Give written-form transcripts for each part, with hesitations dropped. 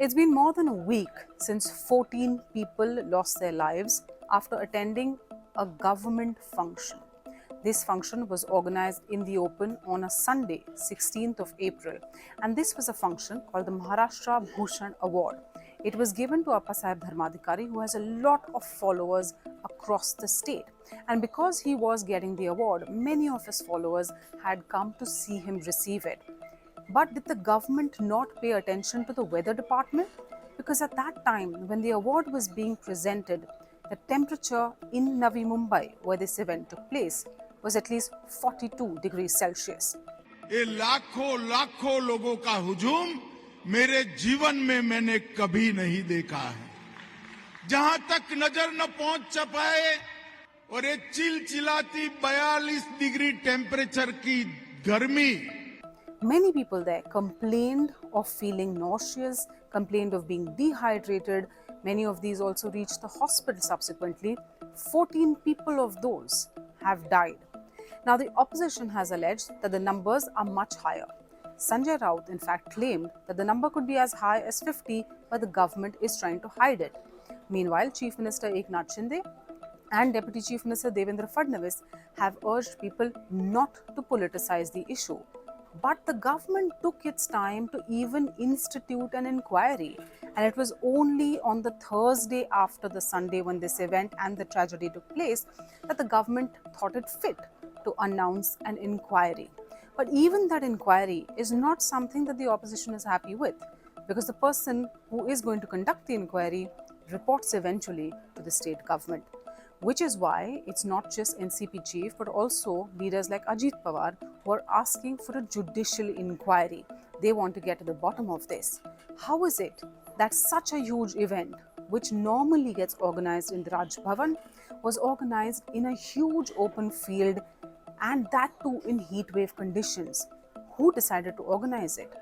It's been more than a week since 14 people lost their lives after attending a government function. This function was organized in the open on a Sunday, 16th of April, and this was a function called the Maharashtra Bhushan Award. It was given to Appasaheb Dharmadhikari, who has a lot of followers across the state. And because he was getting the award, many of his followers had come to see him receive it. But did the government not pay attention to the weather department? Because at that time, when the award was being presented, the temperature in Navi Mumbai, where this event took place, was at least 42 degrees Celsius. ये लाखों लाखों लोगों का हुजूम मेरे जीवन में मैंने कभी नहीं देखा है। जहां तक नजर न पहुंच पाए और ये चिलचिलाती 42 डिग्री टेम्परेचर की गर्मी। Many people there complained of feeling nauseous, complained of being dehydrated. Many of these also reached the hospital subsequently. 14 people of those have died. Now, the opposition has alleged that the numbers are much higher. Sanjay Raut, in fact, claimed that the number could be as high as 50, but the government is trying to hide it. Meanwhile, Chief Minister Eknath Shinde and Deputy Chief Minister Devendra Fadnavis have urged people not to politicize the issue. But the government took its time to even institute an inquiry, and it was only on the Thursday after the Sunday when this event and the tragedy took place that the government thought it fit to announce an inquiry. But even that inquiry is not something that the opposition is happy with, because the person who is going to conduct the inquiry reports eventually to the state government. Which is why it's not just NCP chief but also leaders like Ajit Pawar who are asking for a judicial inquiry. They want to get to the bottom of this. How is it that such a huge event, which normally gets organized in the Raj Bhavan, was organized in a huge open field, and that too in heat wave conditions? Who decided to organize it?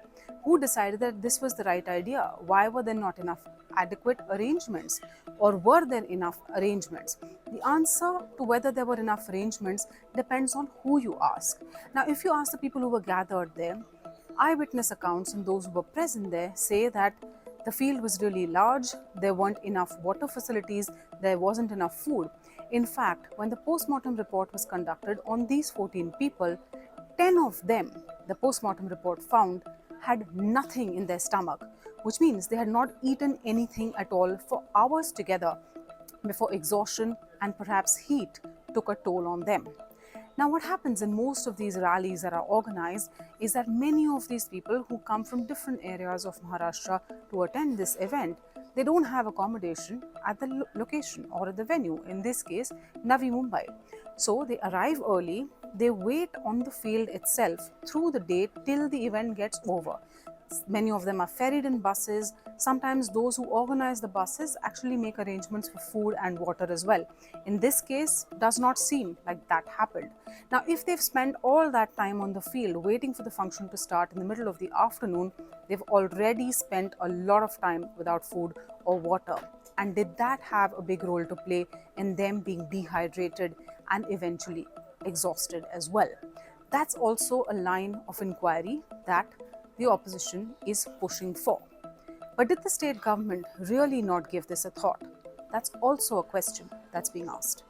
Who decided that this was the right idea? Why were there not enough adequate arrangements? Or were there enough arrangements? The answer to whether there were enough arrangements depends on who you ask. Now, if you ask the people who were gathered there, eyewitness accounts and those who were present there say that the field was really large, there weren't enough water facilities, there wasn't enough food. In fact, when the post-mortem report was conducted on these 14 people, 10 of them, the post-mortem report found, had nothing in their stomach, which means they had not eaten anything at all for hours together before exhaustion and perhaps heat took a toll on them. Now, what happens in most of these rallies that are organized is that many of these people who come from different areas of Maharashtra to attend this event, they don't have accommodation at the location or at the venue, in this case, Navi Mumbai. So they arrive early, they wait on the field itself through the day till the event gets over. Many of them are ferried in buses. Sometimes those who organize the buses actually make arrangements for food and water as well. In this case, does not seem like that happened. Now, if they've spent all that time on the field waiting for the function to start in the middle of the afternoon, they've already spent a lot of time without food or water. And did that have a big role to play in them being dehydrated and eventually exhausted as well? That's also a line of inquiry that the opposition is pushing for. But did the state government really not give this a thought? That's also a question that's being asked.